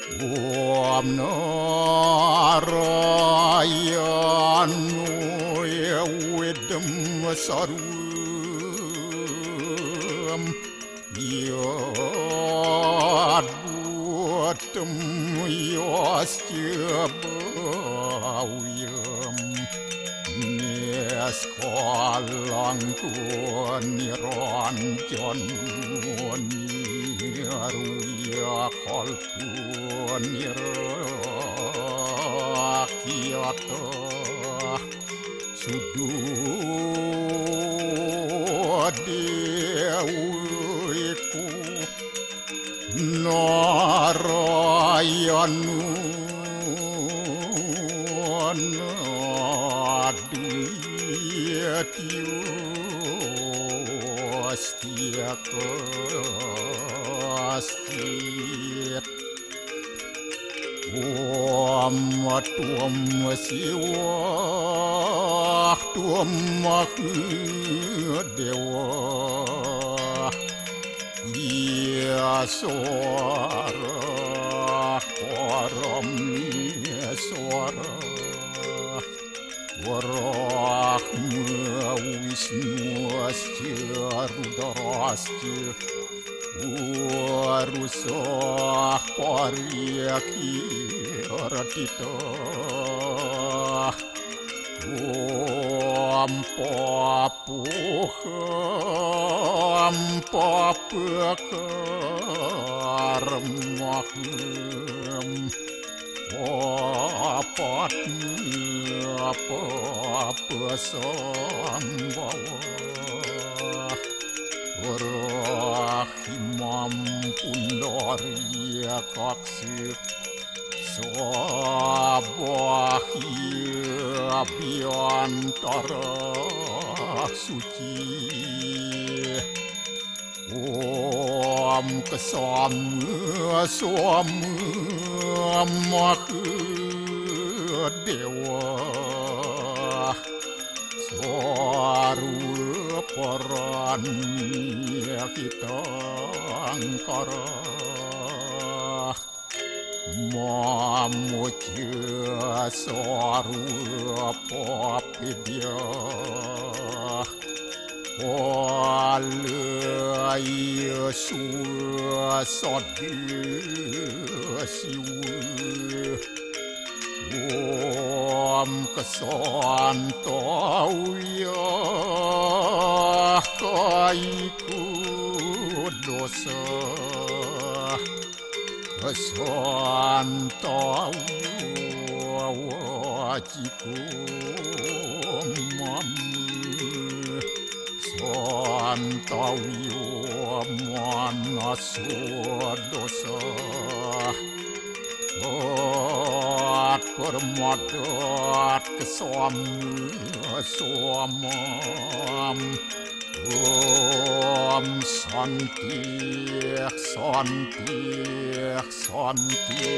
Om Narayanu Yawidam Sarum Yadvutam Yastyabhavyam Neskalangku Niranjanu Niruya Kalpu Nirakyata Sudodewiku Narayanu Naduyatyo Astyaka Astyat Om Tuam Siwa Tuam Dewa Yaswara Param Yaswara Warahma Wisnu Astya Rudrastya Warusah Paryakiratita Om Papuham Papakarmaham Papatnya Papasambhawa Rahimam Pundarya Kaksir Sabahya Abhyantara Suci Om Kesama Mahadewa Swarupa Paranya kita angkara Mamuja Swarupa Vidya Walaya Suwasadya Siwa Om Kesantauya Kaiku Dosa Kesantauya Wajiku Mam Santauya Manaswa Dosa Permadat kesamam Om Santi Santi Santi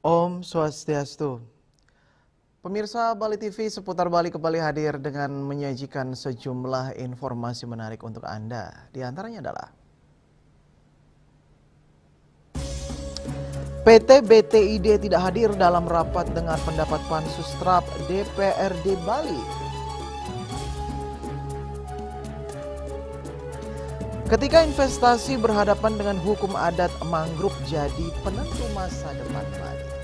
Om Swastiastu. Pemirsa Bali TV seputar Bali kembali hadir dengan menyajikan sejumlah informasi menarik untuk Anda. Di antaranya adalah PT BTID tidak hadir dalam rapat dengar pendapat Pansus TRAP DPRD Bali. Ketika investasi berhadapan dengan hukum adat, mangrove jadi penentu masa depan Bali.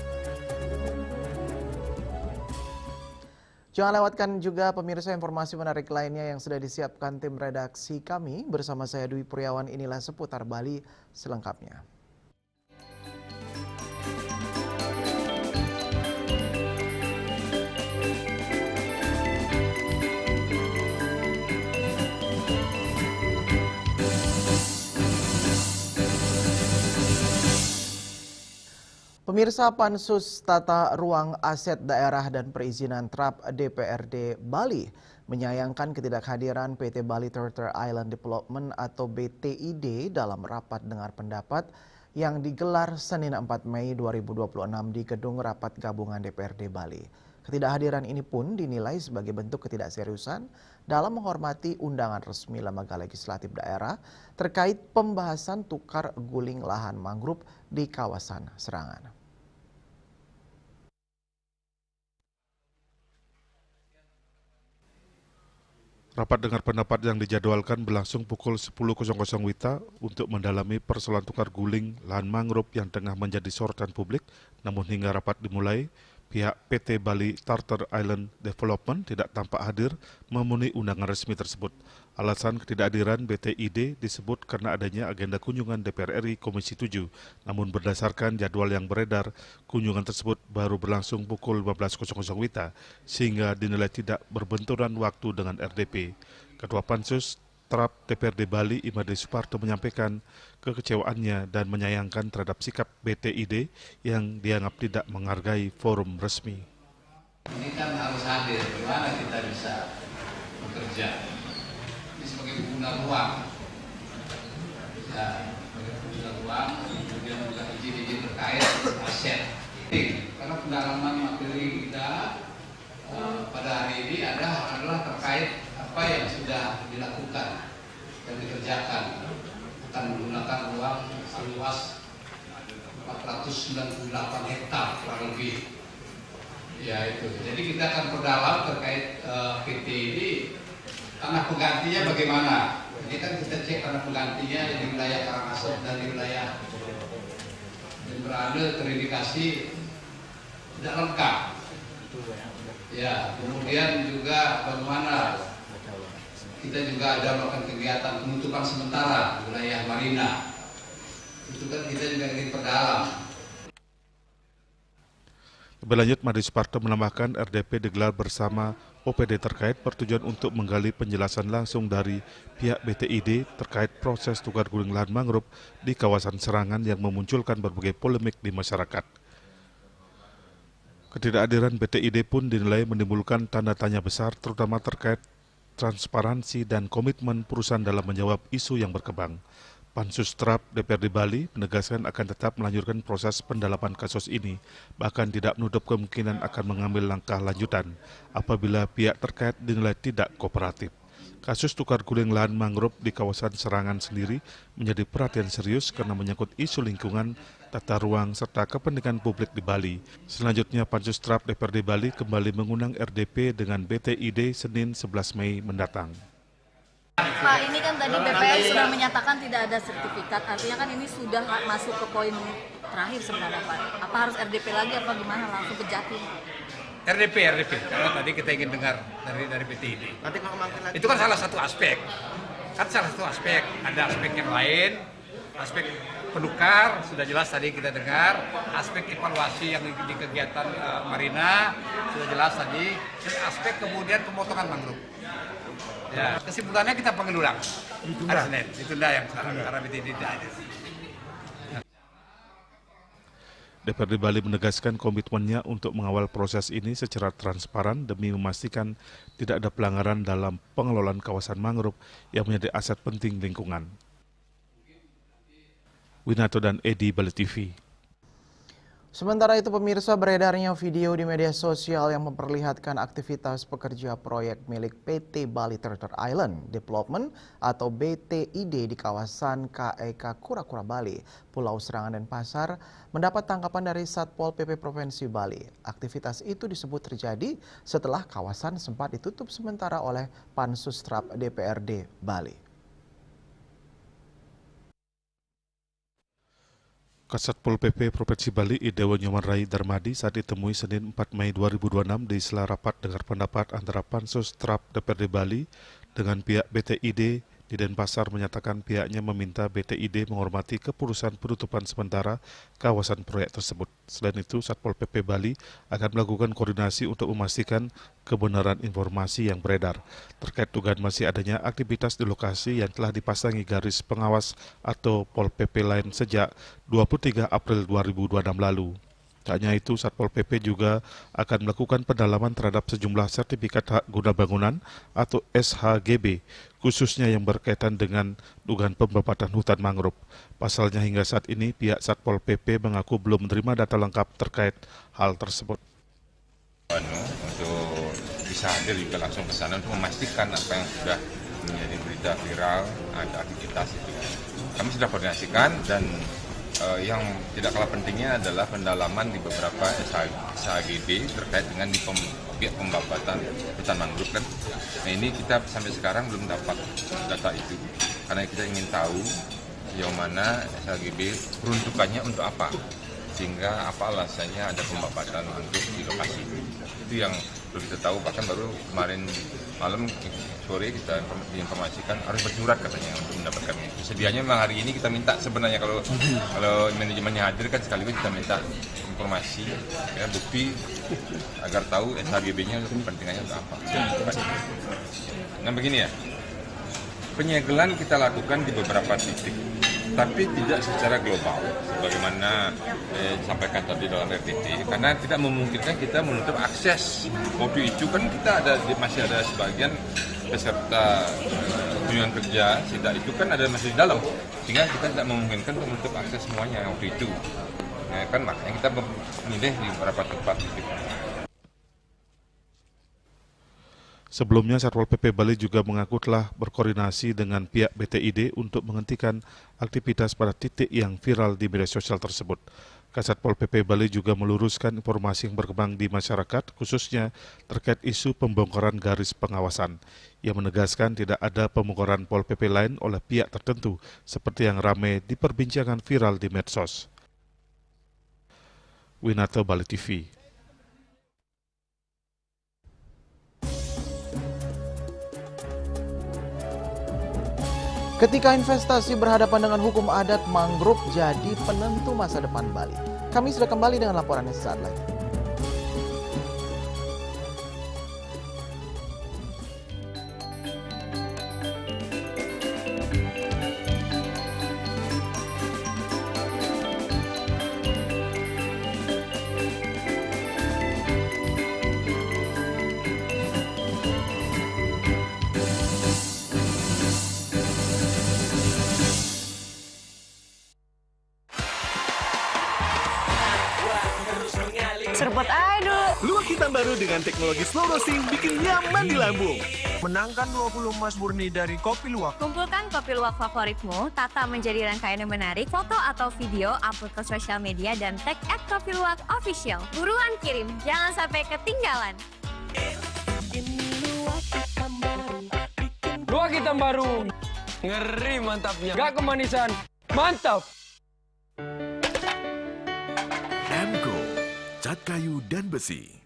Jangan lewatkan juga pemirsa informasi menarik lainnya yang sudah disiapkan tim redaksi kami. Bersama saya Dwi Puryawan, inilah seputar Bali selengkapnya. Pemirsa, Pansus Tata Ruang Aset Daerah dan Perizinan TRAP DPRD Bali menyayangkan ketidakhadiran PT Bali Turtle Island Development atau BTID dalam rapat dengar pendapat yang digelar Senin 4 Mei 2026 di Gedung Rapat Gabungan DPRD Bali. Ketidakhadiran ini pun dinilai sebagai bentuk ketidakseriusan dalam menghormati undangan resmi lembaga legislatif daerah terkait pembahasan tukar guling lahan mangrove di kawasan Serangan. Rapat dengar pendapat yang dijadwalkan berlangsung pukul 10.00 WITA untuk mendalami persoalan tukar guling lahan mangrove yang tengah menjadi sorotan publik. Namun hingga rapat dimulai, pihak PT Bali Turtle Island Development tidak tampak hadir memenuhi undangan resmi tersebut. Alasan ketidakhadiran BTID disebut karena adanya agenda kunjungan DPR RI Komisi 7. Namun berdasarkan jadwal yang beredar, kunjungan tersebut baru berlangsung pukul 15.00 WITA sehingga dinilai tidak berbenturan waktu dengan RDP. Ketua Pansus TRAP DPRD Bali Imade Suparto menyampaikan kekecewaannya dan menyayangkan terhadap sikap BTID yang dianggap tidak menghargai forum resmi. Ini kan harus hadir, bagaimana kita bisa bekerja. Ini sebagai pengguna ruang, ya, sebagai pengguna ruang, kemudian juga izin-izin terkait aset. Karena pendalaman materi kita pada hari ini adalah terkait apa yang sudah dilakukan dan dikerjakan. Akan menggunakan ruang seluas 498 hektar kurang lebih. Ya itu. Jadi kita akan perdalam terkait PT ini. Tanah penggantinya bagaimana? Ini kan kita cek tanah penggantinya di wilayah Karangasem dan di wilayah Jemberana terindikasi tidak lengkap. Ya, kemudian juga bagaimana kita juga ada melakukan kegiatan penutupan sementara di wilayah Marina. Itu kan kita juga ingin perdalam. Lebih lanjut, Made Suparto menambahkan RDP digelar bersama OPD terkait bertujuan untuk menggali penjelasan langsung dari pihak BTID terkait proses tukar guling lahan mangrove di kawasan Serangan yang memunculkan berbagai polemik di masyarakat. Ketidakhadiran BTID pun dinilai menimbulkan tanda tanya besar terutama terkait transparansi dan komitmen perusahaan dalam menjawab isu yang berkembang. Pansus TRAP DPRD Bali menegaskan akan tetap melanjutkan proses pendalaman kasus ini, bahkan tidak menutup kemungkinan akan mengambil langkah lanjutan apabila pihak terkait dinilai tidak kooperatif. Kasus tukar guling lahan mangrove di kawasan Serangan sendiri menjadi perhatian serius karena menyangkut isu lingkungan, tata ruang, serta kepentingan publik di Bali. Selanjutnya, Pansus TRAP DPRD Bali kembali mengundang RDP dengan BTID Senin 11 Mei mendatang. Pak, ini kan tadi BPS sudah menyatakan tidak ada sertifikat, artinya kan ini sudah masuk ke poin terakhir sebenarnya Pak. Apa harus RDP lagi apa gimana, langsung ke Jatim? RDP, karena tadi kita ingin dengar dari BTID. Nanti kalau makin lagi. Itu kan salah satu aspek. Ada aspek yang lain, aspek penukar, sudah jelas tadi kita dengar, aspek evaluasi yang di kegiatan Marina, sudah jelas tadi, dan aspek kemudian pemotongan mangrove. Ya, kesimpulannya kita panggil ulang. Hari Senin, ditunda yang sekarang, karena BTID tidak ada. DPRD Bali menegaskan komitmennya untuk mengawal proses ini secara transparan demi memastikan tidak ada pelanggaran dalam pengelolaan kawasan mangrove yang menjadi aset penting lingkungan. Winato dan Edi, Bali TV. Sementara itu pemirsa, beredarnya video di media sosial yang memperlihatkan aktivitas pekerja proyek milik PT Bali Turtle Island Development atau BTID di kawasan KEK Kura-Kura Bali, Pulau Serangan dan Pasar mendapat tangkapan dari Satpol PP Provinsi Bali. Aktivitas itu disebut terjadi setelah kawasan sempat ditutup sementara oleh Pansus TRAP DPRD Bali. Kasatpol PP Provinsi Bali Idewo Nyoman Rai Darmadi saat ditemui Senin 4 Mei 2026 di sela rapat dengar pendapat antara Pansus TRAP DPRD Bali dengan pihak BTID di Denpasar menyatakan pihaknya meminta BTID menghormati keputusan penutupan sementara kawasan proyek tersebut. Selain itu, Satpol PP Bali akan melakukan koordinasi untuk memastikan kebenaran informasi yang beredar terkait dugaan masih adanya aktivitas di lokasi yang telah dipasangi garis pengawas atau Pol PP lain sejak 23 April 2026 lalu. Tak hanya itu, Satpol PP juga akan melakukan pendalaman terhadap sejumlah sertifikat hak guna bangunan atau SHGB, khususnya yang berkaitan dengan dugaan pembebatan hutan mangrove. Pasalnya hingga saat ini pihak Satpol PP mengaku belum menerima data lengkap terkait hal tersebut. Untuk bisa hadir juga langsung ke sana untuk memastikan apa yang sudah menjadi berita viral, ada aktivitas itu. Kami sudah koordinasikan dan yang tidak kalah pentingnya adalah pendalaman di beberapa SHGB terkait dengan objek pembabatan hutan mangrove kan. Nah ini kita sampai sekarang belum dapat data itu karena kita ingin tahu sejauh mana SHGB peruntukannya untuk apa, sehingga apa alasannya ada pembabatan mangrove di lokasi itu yang belum kita tahu. Bahkan baru kemarin malam sore kita diinformasikan harus bersurat katanya untuk mendapatkan itu. Sedianya memang hari ini kita minta sebenarnya kalau manajemennya hadir kan sekaligus kita minta informasi ya, bukti agar tahu SHGB-nya kepentingannya untuk apa. Nah begini ya, penyegelan kita lakukan di beberapa titik, tapi tidak secara global sebagaimana disampaikan tadi dalam RDT, karena tidak memungkinkan kita menutup akses. Waktu itu kan kita masih ada sebagian peserta kunjungan kerja SIDA itu kan ada masih di dalam, sehingga kita tidak memungkinkan untuk menutup akses semuanya waktu itu. Nah, kan makanya kita memilih di beberapa tempat. Sebelumnya, Satpol PP Bali juga mengaku telah berkoordinasi dengan pihak BTID untuk menghentikan aktivitas pada titik yang viral di media sosial tersebut. Kasatpol PP Bali juga meluruskan informasi yang berkembang di masyarakat, khususnya terkait isu pembongkaran garis pengawasan. Ia menegaskan tidak ada pembongkaran Pol PP lain oleh pihak tertentu, seperti yang ramai diperbincangan viral di medsos. Winato, Bali TV. Ketika investasi berhadapan dengan hukum adat, mangrove jadi penentu masa depan Bali. Kami sudah kembali dengan laporannya sesaat lagi. Seruput aduh. Luwak hitam baru dengan teknologi slow roasting bikin nyaman di lambung. Menangkan 20 emas murni dari Kopi Luwak. Kumpulkan kopi luwak favoritmu, tata menjadi rangkaian yang menarik, foto atau video, upload ke sosial media, dan tag @kopiluwakofficial. Buruan kirim, jangan sampai ketinggalan. Luwak hitam baru. Ngeri mantapnya. Gak kemanisan. Mantap. Emco, cat kayu dan besi.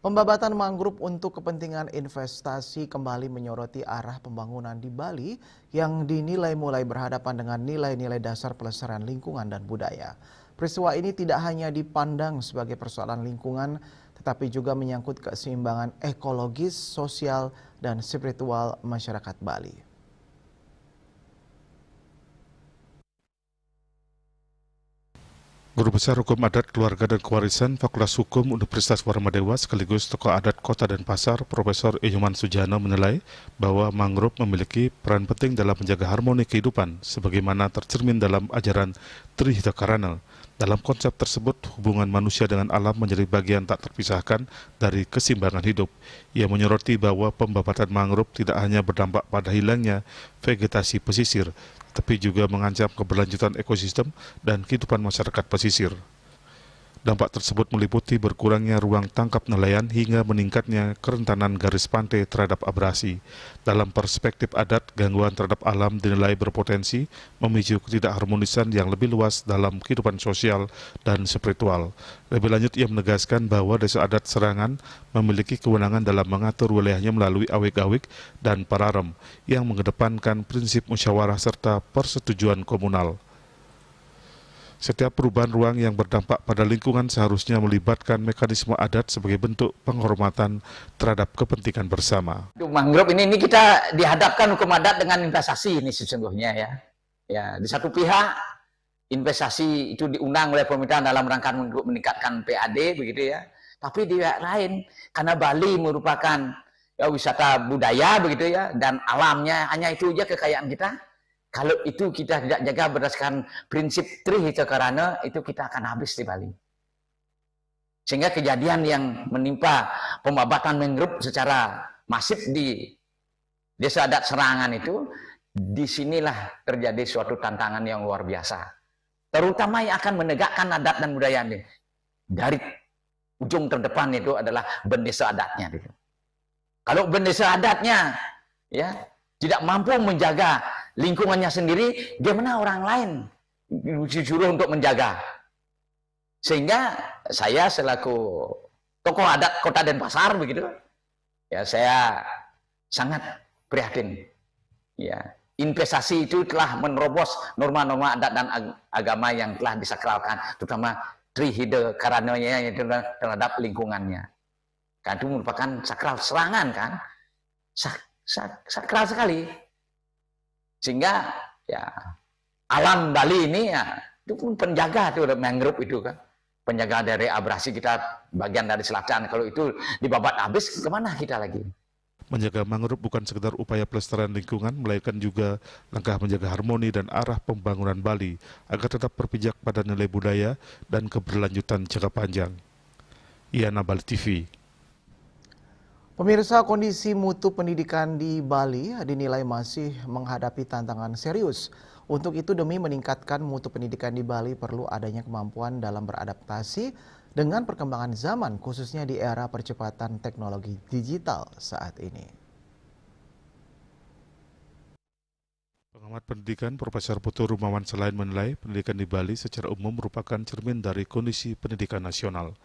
Pembabatan mangrove untuk kepentingan investasi kembali menyoroti arah pembangunan di Bali yang dinilai mulai berhadapan dengan nilai-nilai dasar pelestarian lingkungan dan budaya. Peristiwa ini tidak hanya dipandang sebagai persoalan lingkungan, tetapi juga menyangkut keseimbangan ekologis, sosial, dan spiritual masyarakat Bali. Guru Besar Hukum Adat, Keluarga dan Kewarisan Fakultas Hukum Universitas Warmadewa sekaligus tokoh adat Kota Denpasar, Profesor Iyoman Sujana menilai bahwa mangrove memiliki peran penting dalam menjaga harmoni kehidupan sebagaimana tercermin dalam ajaran Trihita Karana. Dalam konsep tersebut, hubungan manusia dengan alam menjadi bagian tak terpisahkan dari keseimbangan hidup. Ia menyoroti bahwa pembabatan mangrove tidak hanya berdampak pada hilangnya vegetasi pesisir, tapi juga mengancam keberlanjutan ekosistem dan kehidupan masyarakat pesisir. Dampak tersebut meliputi berkurangnya ruang tangkap nelayan hingga meningkatnya kerentanan garis pantai terhadap abrasi. Dalam perspektif adat, gangguan terhadap alam dinilai berpotensi memicu ketidakharmonisan yang lebih luas dalam kehidupan sosial dan spiritual. Lebih lanjut, ia menegaskan bahwa desa adat Serangan memiliki kewenangan dalam mengatur wilayahnya melalui awik-awik dan pararem yang mengedepankan prinsip musyawarah serta persetujuan komunal. Setiap perubahan ruang yang berdampak pada lingkungan seharusnya melibatkan mekanisme adat sebagai bentuk penghormatan terhadap kepentingan bersama. Mangrove ini kita dihadapkan hukum adat dengan investasi ini sesungguhnya ya. Ya, di satu pihak investasi itu diundang oleh pemerintah dalam rangka untuk meningkatkan PAD begitu ya. Tapi di pihak lain karena Bali merupakan ya, wisata budaya begitu ya dan alamnya hanya itu aja kekayaan kita. Kalau itu kita tidak jaga berdasarkan prinsip Trihita Karana, itu kita akan habis di Bali. Sehingga kejadian yang menimpa pembabatan mangrove secara masif di desa adat Serangan itu, disinilah terjadi suatu tantangan yang luar biasa. Terutama yang akan menegakkan adat dan budaya ini. Dari ujung terdepan itu adalah bendesa adatnya. Kalau bendesa adatnya ya tidak mampu menjaga lingkungannya sendiri, gimana orang lain disuruh untuk menjaga? Sehingga saya selaku tokoh adat Kota Denpasar begitu, ya saya sangat prihatin. Ya, investasi itu telah menerobos norma-norma adat dan agama yang telah disakralkan, terutama Trihita Karananya terhadap lingkungannya. Kan itu merupakan sakral Serangan kan, sakral sekali. Sehingga ya alam Bali ini ya itu pun penjaga tuh mangrove itu kan, penjaga dari abrasi kita bagian dari selatan. Kalau itu dibabat habis kemana kita lagi? Menjaga mangrove bukan sekedar upaya pelestarian lingkungan, melainkan juga langkah menjaga harmoni dan arah pembangunan Bali agar tetap berpijak pada nilai budaya dan keberlanjutan jangka panjang. Iyana Bali TV. Pemirsa, kondisi mutu pendidikan di Bali dinilai masih menghadapi tantangan serius. Untuk itu, demi meningkatkan mutu pendidikan di Bali perlu adanya kemampuan dalam beradaptasi dengan perkembangan zaman, khususnya di era percepatan teknologi digital saat ini. Pengamat pendidikan Profesor Putu Rumawan Selain menilai pendidikan di Bali secara umum merupakan cermin dari kondisi pendidikan nasional.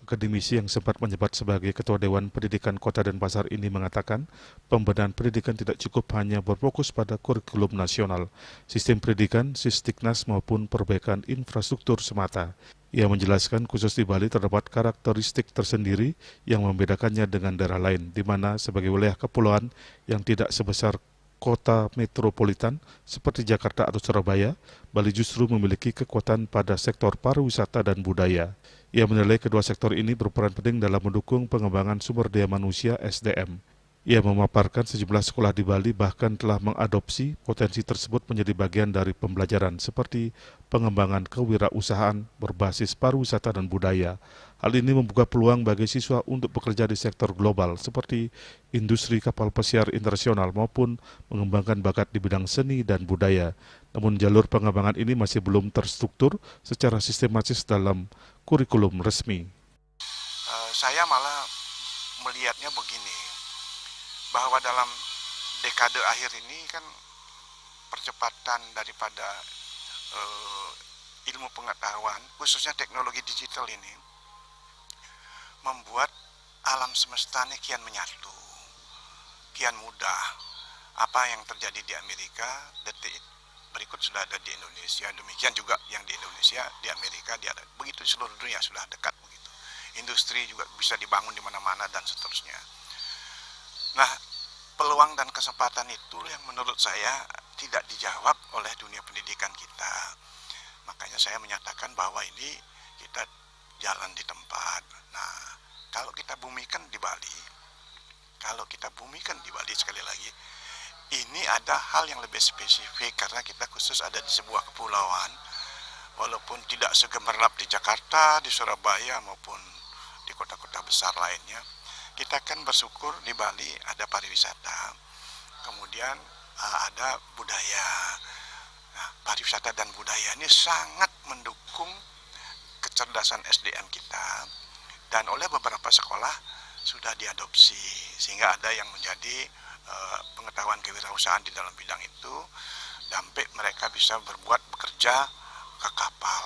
Akademisi yang sempat menjabat sebagai Ketua Dewan Pendidikan Kota Denpasar ini mengatakan pembenahan pendidikan tidak cukup hanya berfokus pada kurikulum nasional, sistem pendidikan, Sisdiknas maupun perbaikan infrastruktur semata. Ia menjelaskan khusus di Bali terdapat karakteristik tersendiri yang membedakannya dengan daerah lain, di mana sebagai wilayah kepulauan yang tidak sebesar kota metropolitan seperti Jakarta atau Surabaya, Bali justru memiliki kekuatan pada sektor pariwisata dan budaya. Ia menilai kedua sektor ini berperan penting dalam mendukung pengembangan sumber daya manusia (SDM). Ia memaparkan sejumlah sekolah di Bali bahkan telah mengadopsi potensi tersebut menjadi bagian dari pembelajaran seperti pengembangan kewirausahaan berbasis pariwisata dan budaya. Hal ini membuka peluang bagi siswa untuk bekerja di sektor global seperti industri kapal pesiar internasional maupun mengembangkan bakat di bidang seni dan budaya. Namun jalur pengembangan ini masih belum terstruktur secara sistematis dalam kurikulum resmi. Saya malah melihatnya begini, bahwa dalam dekade akhir ini kan percepatan daripada ilmu pengetahuan, khususnya teknologi digital ini, membuat alam semesta ini kian menyatu, kian mudah. Apa yang terjadi di Amerika, detik berikut sudah ada di Indonesia. Demikian juga yang di Indonesia, di Amerika, begitu di seluruh dunia sudah dekat begitu. Industri juga bisa dibangun di mana-mana dan seterusnya. Nah, peluang dan kesempatan itu yang menurut saya tidak dijawab oleh dunia pendidikan kita. Makanya saya menyatakan bahwa ini kita jalan di tempat. Nah, kalau kita bumikan di Bali, sekali lagi, ini ada hal yang lebih spesifik karena kita khusus ada di sebuah kepulauan, walaupun tidak segemerlap di Jakarta, di Surabaya maupun di kota-kota besar lainnya. Kita kan bersyukur di Bali ada pariwisata, kemudian ada budaya. Nah, pariwisata dan budaya ini sangat mendukung kecerdasan SDM kita, dan oleh beberapa sekolah sudah diadopsi sehingga ada yang menjadi pengetahuan kewirausahaan di dalam bidang itu, sampai mereka bisa bekerja ke kapal.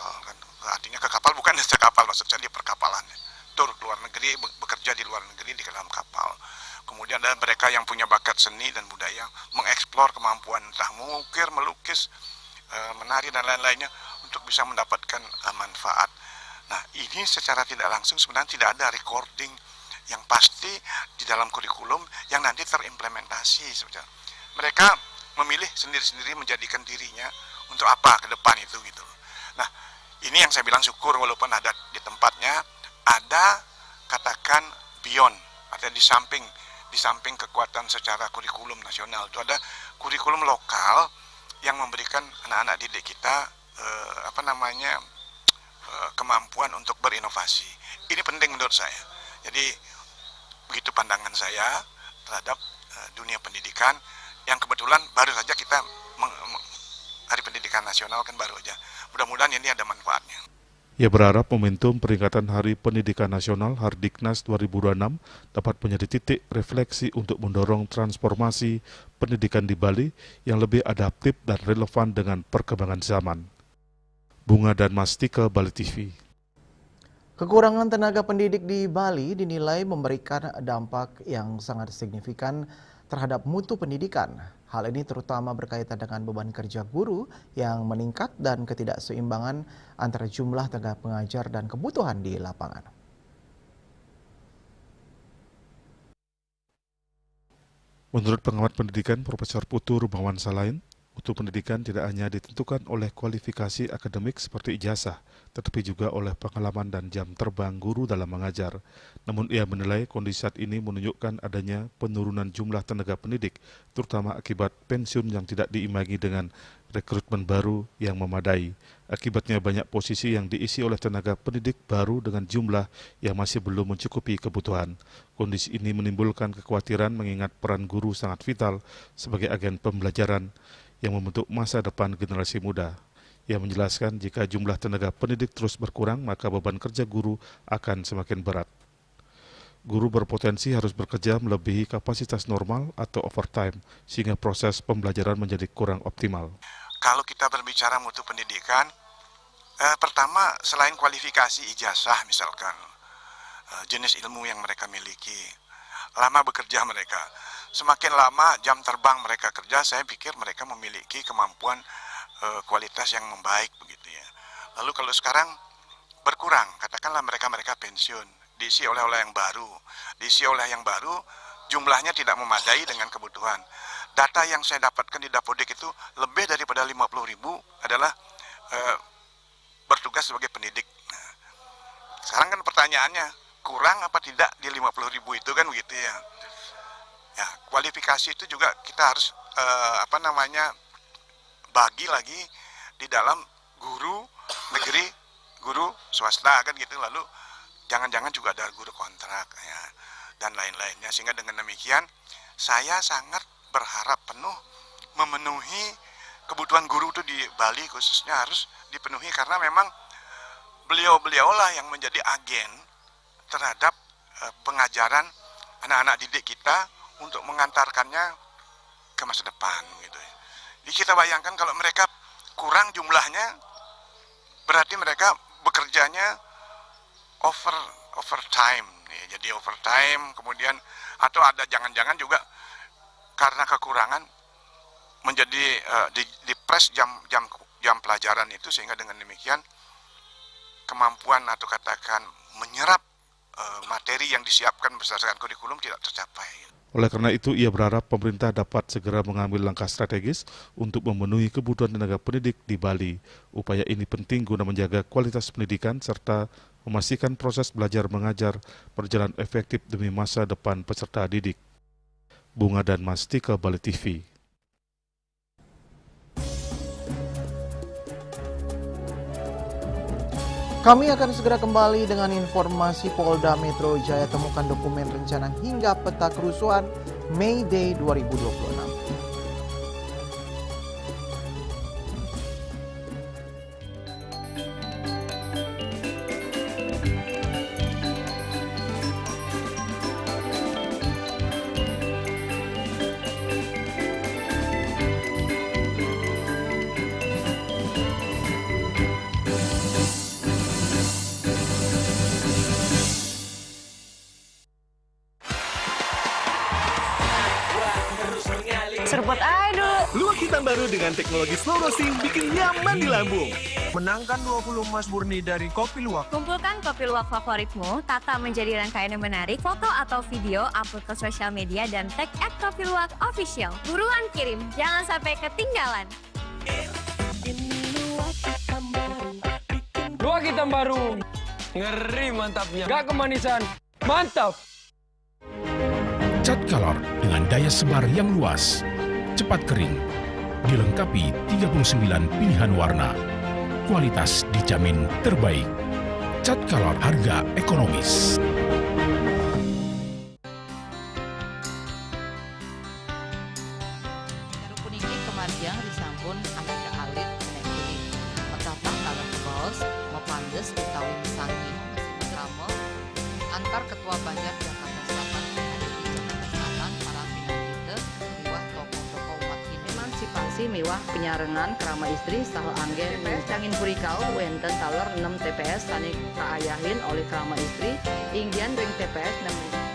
Artinya ke kapal bukan saja kapal, maksud saya di perkapalan. Tur ke luar negeri, bekerja di luar negeri di dalam kapal. Kemudian ada mereka yang punya bakat seni dan budaya, mengeksplor kemampuan entah mengukir, melukis, menari dan lain-lainnya untuk bisa mendapatkan manfaat. Nah, ini secara tidak langsung sebenarnya tidak ada recording yang pasti di dalam kurikulum yang nanti terimplementasi sebetulnya. Mereka memilih sendiri-sendiri menjadikan dirinya untuk apa ke depan itu gitu. Nah, ini yang saya bilang syukur walaupun ada di tempatnya, ada katakan beyond, artinya di samping kekuatan secara kurikulum nasional itu ada kurikulum lokal yang memberikan anak-anak didik kita kemampuan untuk berinovasi. Ini penting menurut saya. Jadi begitu pandangan saya terhadap dunia pendidikan yang kebetulan baru saja kita Hari Pendidikan Nasional kan baru aja. Mudah-mudahan ini ada manfaatnya. Ia berharap momentum peringatan Hari Pendidikan Nasional Hardiknas 2026 dapat menjadi titik refleksi untuk mendorong transformasi pendidikan di Bali yang lebih adaptif dan relevan dengan perkembangan zaman. Bunga dan Mastika, Bali TV. Kekurangan tenaga pendidik di Bali dinilai memberikan dampak yang sangat signifikan terhadap mutu pendidikan. Hal ini terutama berkaitan dengan beban kerja guru yang meningkat dan ketidakseimbangan antara jumlah tenaga pengajar dan kebutuhan di lapangan. Menurut pengamat pendidikan Profesor Putu Rumawan Salain, mutu pendidikan tidak hanya ditentukan oleh kualifikasi akademik seperti ijazah, tetapi juga oleh pengalaman dan jam terbang guru dalam mengajar. Namun ia menilai kondisi saat ini menunjukkan adanya penurunan jumlah tenaga pendidik, terutama akibat pensiun yang tidak diimbangi dengan rekrutmen baru yang memadai. Akibatnya banyak posisi yang diisi oleh tenaga pendidik baru dengan jumlah yang masih belum mencukupi kebutuhan. Kondisi ini menimbulkan kekhawatiran mengingat peran guru sangat vital sebagai agen pembelajaran yang membentuk masa depan generasi muda. Ia menjelaskan jika jumlah tenaga pendidik terus berkurang, maka beban kerja guru akan semakin berat. Guru berpotensi harus bekerja melebihi kapasitas normal atau overtime, sehingga proses pembelajaran menjadi kurang optimal. Kalau kita berbicara mutu pendidikan, pertama selain kualifikasi ijazah misalkan, jenis ilmu yang mereka miliki, lama bekerja mereka, semakin lama jam terbang mereka kerja, saya pikir mereka memiliki kemampuan kualitas yang membaik begitu ya. Lalu kalau sekarang berkurang, katakanlah mereka pensiun, diisi oleh yang baru, jumlahnya tidak memadai dengan kebutuhan. Data yang saya dapatkan di Dapodik itu lebih daripada 50.000 adalah bertugas sebagai pendidik. Nah, sekarang kan pertanyaannya, kurang apa tidak di 50.000 itu kan begitu ya. Ya, kualifikasi itu juga kita harus bagi lagi di dalam guru negeri, guru swasta kan gitu. Lalu jangan-jangan juga ada guru kontrak ya, dan lain-lainnya. Sehingga dengan demikian saya sangat berharap penuh memenuhi kebutuhan guru itu di Bali khususnya harus dipenuhi, karena memang beliau-beliaulah yang menjadi agen terhadap pengajaran anak-anak didik kita untuk mengantarkannya ke masa depan gitu. Jadi kita bayangkan kalau mereka kurang jumlahnya, berarti mereka bekerjanya overtime Jadi overtime, kemudian atau ada jangan-jangan juga karena kekurangan menjadi di-press jam pelajaran itu, sehingga dengan demikian kemampuan atau katakan menyerap materi yang disiapkan berdasarkan kurikulum tidak tercapai. Oleh karena itu, ia berharap pemerintah dapat segera mengambil langkah strategis untuk memenuhi kebutuhan tenaga pendidik di Bali. Upaya ini penting guna menjaga kualitas pendidikan serta memastikan proses belajar mengajar berjalan efektif demi masa depan peserta didik. Bunga dan Mastika, Bali TV. Kami akan segera kembali dengan informasi. Polda Metro Jaya temukan dokumen rencana hingga peta kerusuhan May Day 2026. Serpot aduh. Luwak hitam baru dengan teknologi slow roasting bikin nyaman di lambung. Menangkan 20 emas murni dari Kopi Luwak. Kumpulkan kopi luwak favoritmu, tata menjadi rangkaian yang menarik, foto atau video, upload ke sosial media, dan tag @kopiluwak_official. Buruan kirim, jangan sampai ketinggalan. Luwak hitam baru. Ngeri mantapnya. Gak kemanisan. Mantap. Cat color dengan daya sebar yang luas, cepat kering, dilengkapi 39 pilihan warna. Kualitas dijamin terbaik. Cat color harga ekonomis. Puniki kematian disampun anak alit kuning. Betapa kalau bos mepandes utawi misangi masih drama antar ketua Banjar Jakarta Selatan ada di Jakarta Selatan para pinangita miwah tokoh-tokoh umat Hindu. Emansipasi miwah penyarengan kerama istri saha anggen Cangin Purikau wenten taler 6 TPS sani kaayahin oleh kerama istri inggian ring TPS 6.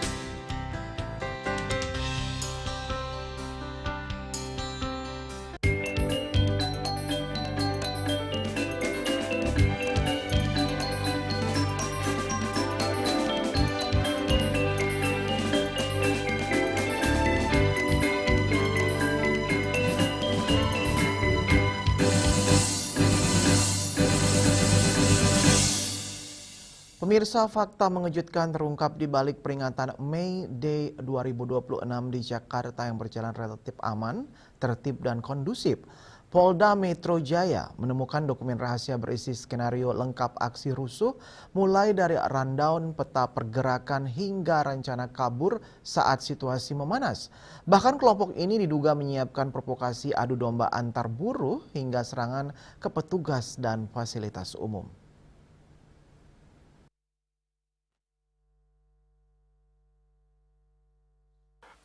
Pemirsa, fakta mengejutkan terungkap di balik peringatan May Day 2026 di Jakarta yang berjalan relatif aman, tertib, dan kondusif. Polda Metro Jaya menemukan dokumen rahasia berisi skenario lengkap aksi rusuh, mulai dari rundown peta pergerakan hingga rencana kabur saat situasi memanas. Bahkan kelompok ini diduga menyiapkan provokasi adu domba antar buruh hingga serangan ke petugas dan fasilitas umum.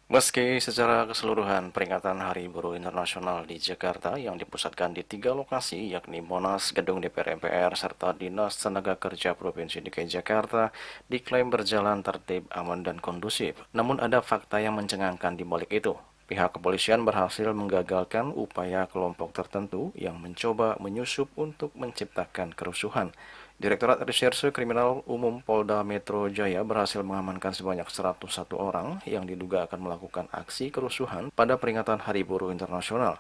Meski secara keseluruhan peringatan Hari Buruh Internasional di Jakarta yang dipusatkan di 3 lokasi yakni Monas, Gedung DPR MPR, serta Dinas Tenaga Kerja Provinsi DKI Jakarta diklaim berjalan tertib, aman, dan kondusif. Namun ada fakta yang mencengangkan di balik itu. Pihak kepolisian berhasil menggagalkan upaya kelompok tertentu yang mencoba menyusup untuk menciptakan kerusuhan. Direktorat Reserse Kriminal Umum Polda Metro Jaya berhasil mengamankan sebanyak 101 orang yang diduga akan melakukan aksi kerusuhan pada peringatan Hari Buruh Internasional.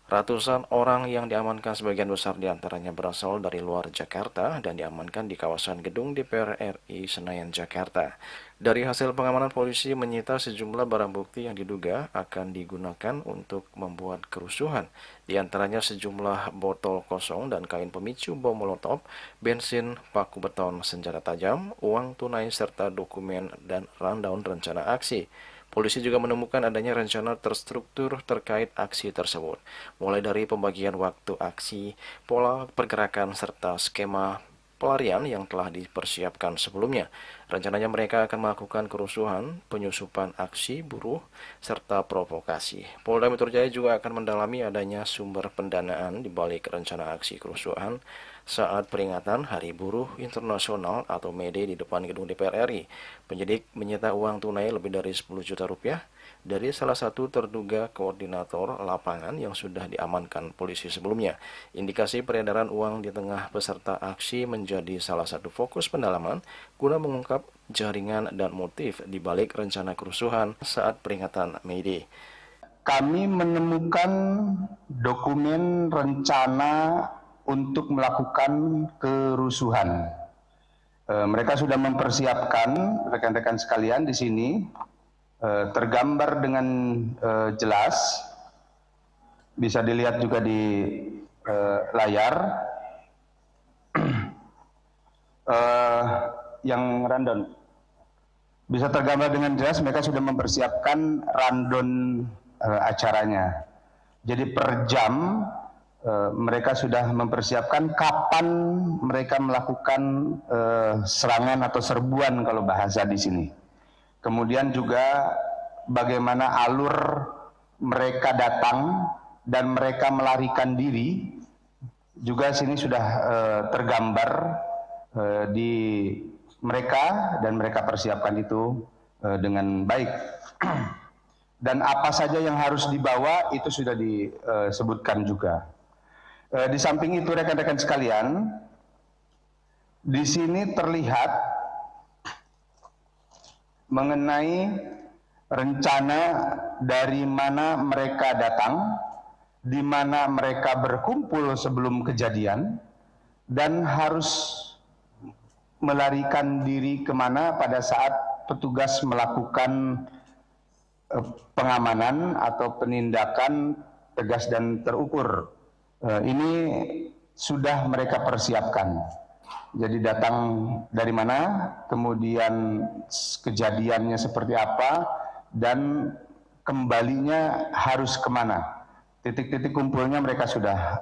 Ratusan orang yang diamankan sebagian besar diantaranya berasal dari luar Jakarta dan diamankan di kawasan Gedung DPR RI Senayan, Jakarta. Dari hasil pengamanan, polisi menyita sejumlah barang bukti yang diduga akan digunakan untuk membuat kerusuhan. Di antaranya sejumlah botol kosong dan kain pemicu bom molotov, bensin, paku beton, senjata tajam, uang tunai, serta dokumen dan rundown rencana aksi. Polisi juga menemukan adanya rencana terstruktur terkait aksi tersebut, mulai dari pembagian waktu aksi, pola pergerakan, serta skema pelarian yang telah dipersiapkan sebelumnya. Rencananya mereka akan melakukan kerusuhan, penyusupan aksi buruh, serta provokasi. Polda Metro Jaya juga akan mendalami adanya sumber pendanaan di balik rencana aksi kerusuhan, saat peringatan Hari Buruh Internasional atau May Day di depan gedung DPR RI. Penyidik menyita uang tunai lebih dari 10 juta rupiah dari salah satu terduga koordinator lapangan yang sudah diamankan polisi sebelumnya. Indikasi peredaran uang di tengah peserta aksi menjadi salah satu fokus pendalaman guna mengungkap jaringan dan motif di balik rencana kerusuhan saat peringatan May Day. Kami menemukan dokumen rencana untuk melakukan kerusuhan. Mereka sudah mempersiapkan, rekan-rekan sekalian di sini, tergambar dengan jelas, bisa dilihat juga di layar, yang rundown. Bisa tergambar dengan jelas, mereka sudah mempersiapkan rundown acaranya. Jadi per jam mereka sudah mempersiapkan kapan mereka melakukan serangan atau serbuan kalau bahasa di sini. Kemudian juga bagaimana alur mereka datang dan mereka melarikan diri juga sini sudah tergambar di mereka, dan mereka persiapkan itu dengan baik. Dan apa saja yang harus dibawa itu sudah disebutkan juga. Di samping itu rekan-rekan sekalian, di sini terlihat mengenai rencana dari mana mereka datang, di mana mereka berkumpul sebelum kejadian, dan harus melarikan diri kemana pada saat petugas melakukan pengamanan atau penindakan tegas dan terukur. Ini sudah mereka persiapkan. Jadi datang dari mana, kemudian kejadiannya seperti apa, dan kembalinya harus kemana. Titik-titik kumpulnya mereka sudah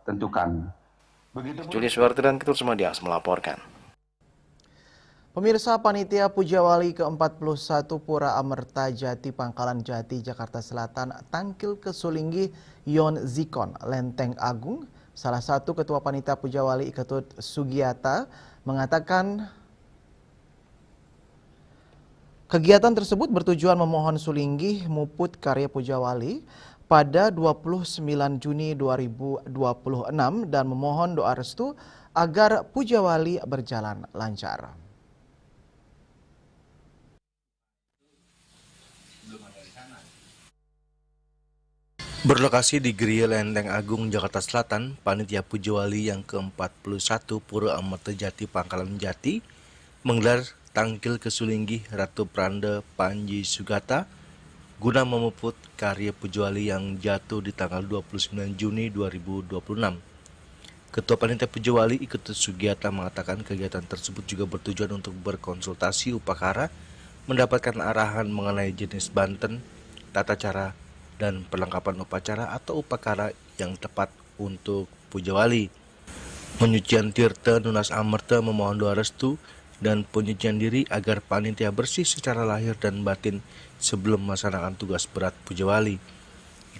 tentukan. Juli Suwarti dan Ketut Semadias melaporkan. Pemirsa, Panitia Pujawali ke-41 Pura Amerta Jati Pangkalan Jati Jakarta Selatan Tangkil ke Sulinggi Yon Zikon Lenteng Agung, salah satu Ketua Panitia Pujawali Ketut Sugiata, mengatakan kegiatan tersebut bertujuan memohon Sulinggi muput karya Pujawali pada 29 Juni 2026 dan memohon doa restu agar Pujawali berjalan lancar. Berlokasi di Geria Lenteng Agung, Jakarta Selatan, Panitia Pujawali yang ke-41 Pura Amerta Jati Pangkalan Jati menggelar Tangkil ke Sulinggi Ratu Pranda Panji Sugata guna memuput karya Pujawali yang jatuh di tanggal 29 Juni 2026. Ketua Panitia Pujawali Ketut Sugiata mengatakan kegiatan tersebut juga bertujuan untuk berkonsultasi upacara, mendapatkan arahan mengenai jenis banten, tata cara, dan perlengkapan upacara atau upacara yang tepat untuk Pujawali. Penyucian tirta Nunas Amerta memohon doa restu dan penyucian diri agar panitia bersih secara lahir dan batin sebelum melaksanakan tugas berat Pujawali.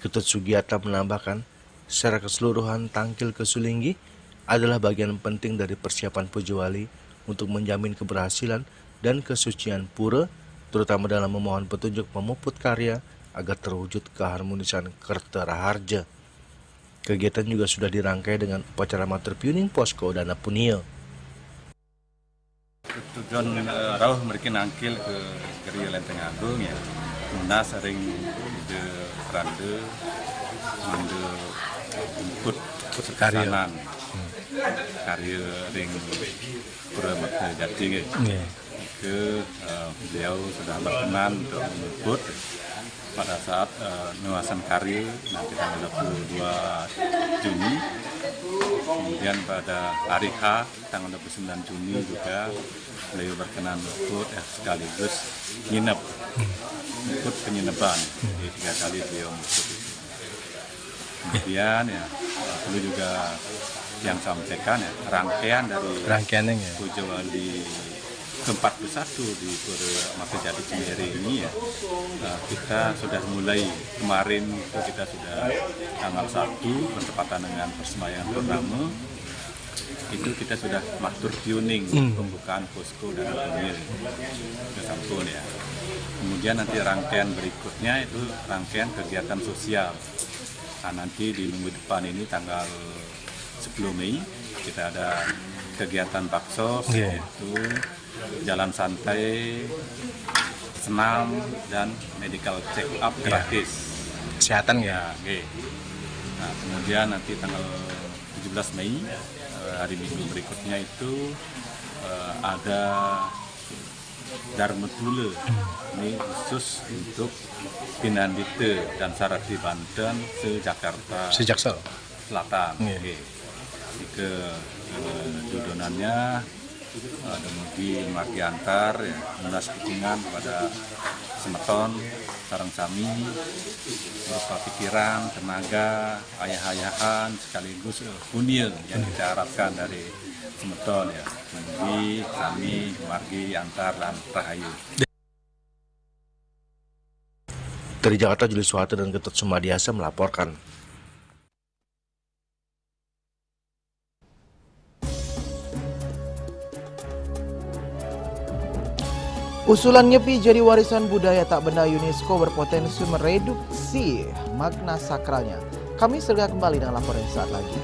Ketut Sugiata menambahkan, secara keseluruhan Tangkil ke Sulinggi adalah bagian penting dari persiapan Pujawali untuk menjamin keberhasilan dan kesucian pura, terutama dalam memohon petunjuk memuput karya agar terwujud keharmonisan Kertaraharja. Kegiatan juga sudah dirangkai dengan upacara matur piuning posko dana punia. Tujuan rawuh mereka nangkil ke Geria Lenteng Agung ya. Nunas sering de Pranda mande input kesanan karya ring Pura Amerta Jati gitu. Beliau sudah berkenan untuk menjemput pada saat nuasan karya nanti tanggal 22 Juni. Kemudian pada hari H tanggal 29 Juni juga beliau berkenan ikut sekaligus nginep, ikut penginapan. Jadi 3 kali beliau ikut itu. Kemudian ya perlu juga yang sampaikan ya rangkaian dari Pujawali ke-41 di Pura Amerta Jati Cinere ini ya, kita sudah mulai kemarin itu kita sudah tanggal 1 bertepatan dengan persembahyaan pertama itu kita sudah master tuning pembukaan posko dan formil ke sampun ya. Kemudian nanti rangkaian berikutnya itu rangkaian kegiatan sosial. Nah, nanti di minggu depan ini tanggal 10 Mei kita ada kegiatan baksos, yaitu jalan santai, senam, dan medical check up gratis. Kesehatan ya. Nah, kemudian nanti tanggal 17 Mei hari Minggu berikutnya itu ada Darmetule. Ini khusus untuk Pinandite dan Sarati Banten se-Jakarta Selatan. Ini ke dudonannya ada mugi margi antar ya, menas dukungan kepada semeton sareng sami berupa pikiran, tenaga, ayah-ayahan sekaligus punil yang kita harapkan dari semeton ya, mugi sami margi antar dan rahayu. Dari Jakarta, Julius Suharto dan Ketut Sumadiasa melaporkan. Usulan nyepi jadi warisan budaya tak benda UNESCO berpotensi mereduksi makna sakralnya. Kami segera kembali dengan laporan saat lagi.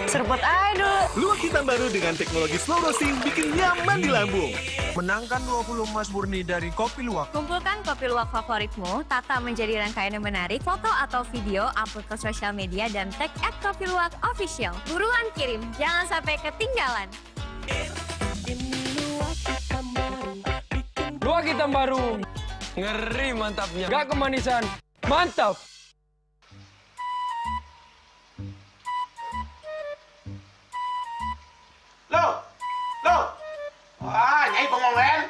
Serpot aduh. Luwak hitam baru dengan teknologi slow roasting bikin nyaman di lambung. Menangkan 20 emas murni dari Kopi Luwak. Kumpulkan kopi luwak favoritmu, tata menjadi rangkaian yang menarik, foto atau video, upload ke sosial media, dan tag @kopiluwakofficial. Buruan kirim, jangan sampai ketinggalan. Luwak hitam baru. Ngeri mantapnya. Gak kemanisan. Mantap. Nyai bengong len.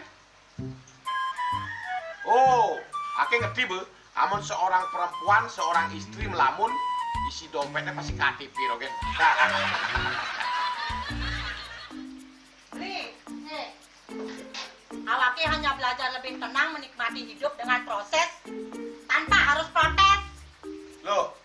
Oh, ake ngerti be. Amun seorang perempuan, seorang istri melamun, isi dompetnya pasti KTP rogen. Awake hanya belajar lebih tenang menikmati hidup dengan proses tanpa harus protes. Loh,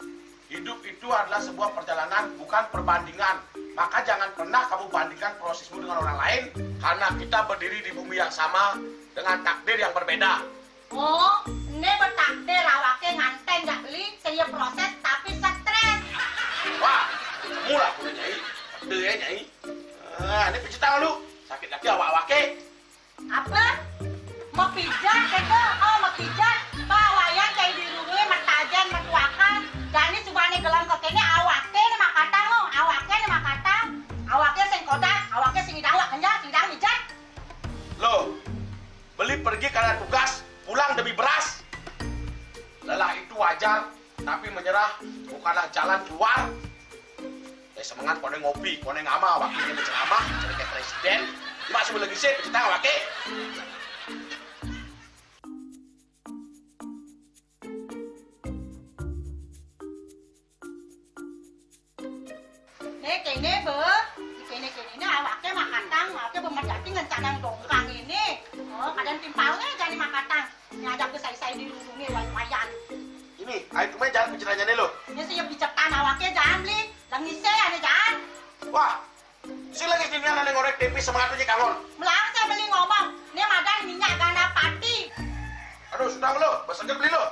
hidup itu adalah sebuah perjalanan, bukan perbandingan. Maka jangan pernah kamu bandingkan prosesmu dengan orang lain, karena kita berdiri di bumi yang sama dengan takdir yang berbeda. Oh, ini bertakdir awake nganten gak beli, saya proses tapi stres. Wah, murah punya Nyai. Takdir ya Nyai. Ini pijit tangan lu. Sakit lagi awak-awake. Apa? Mau pijat keko? Oh, mau pijat. Bawayan kayak di rumah matajan mertuakan. Jadi subane gelang kekene awake nih makatang lo. Awake nih makatang. Awake sing kodak, awake sing idawak kenjang, sing idawak mijat. Loh, beli pergi karena tugas, pulang demi beras. Lelah itu wajar, tapi menyerah bukanlah jalan keluar. Semangat kone ngopi, kone ngama, wakilnya berceramah, jadi kayak presiden. Cuma sebelum lagi sih, pencipta wakil. Kene be, kene awake makatang, awake bemerjati ngencanang dongkang ini. Oh, kadang timpalnya jadi makatang. Ngajak ke saya di lulungi wayan. Ini, ayo kemana jalan bicaranya nih lo? Ini saya bicarkan awake jangan beli, langise ane jangan. Wah, si lagi sini ada ngorek tempe semangat aja kangon. Melang saya beli ngomong, ini madan minyak gana pati. Aduh, sudah lo, bersegel beli lo.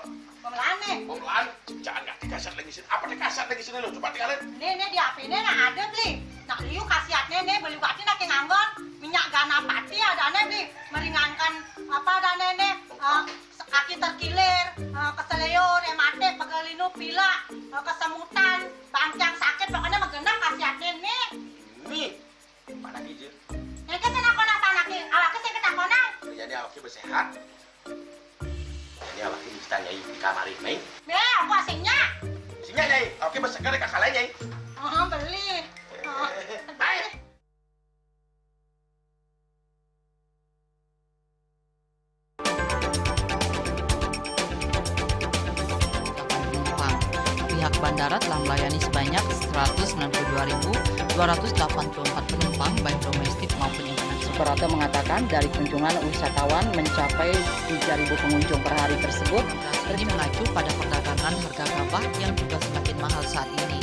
Pemelan nih. Pemelan, jangan gak dikasat lagi sini. Apa dikasat lagi sini lo? Coba tinggalin. Ini di HP ini nak ada beli. Nak liu khasiatnya nih beli waktu nak nganggon minyak gana pati ada nih beli meringankan apa ada nih kaki terkilir, keseleyor, emate, pegelinu, pila, kesemutan, bangcang sakit pokoknya menggenang khasiatnya nih. Nih, mana gijil? Ini kan saya nak lagi, awaknya saya kita konang. Jadi awaknya bersehat. Jadi awaknya bisa nyai di kamar ini. Nih, aku asingnya. Asingnya nyai, awaknya bersegar kakak lain nyai. Beli. bandara telah melayani sebanyak 192.284 penumpang baik domestik maupun internasional. Suprapto mengatakan dari kunjungan wisatawan mencapai 3.000 pengunjung per hari tersebut. Ini mengacu pada perdagangan harga gabah yang juga semakin mahal saat ini.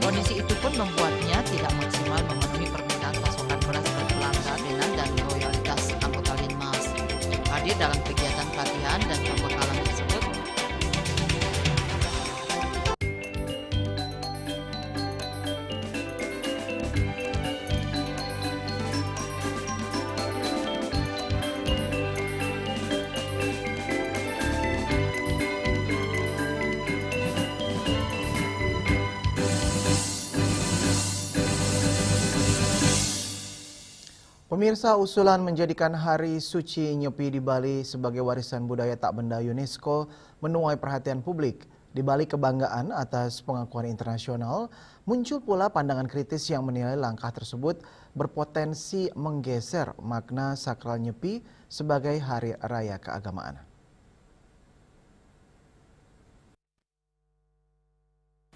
Kondisi itu pun membuatnya tidak maksimal memenuhi permintaan pasokan beras ke pelanggan dan loyalitas anggota Linmas. Hadir dalam kegiatan pelatihan dan pembekalan tersebut, Pemirsa, usulan menjadikan Hari Suci Nyepi di Bali sebagai warisan budaya tak benda UNESCO menuai perhatian publik. Di balik kebanggaan atas pengakuan internasional, muncul pula pandangan kritis yang menilai langkah tersebut berpotensi menggeser makna sakral Nyepi sebagai hari raya keagamaan.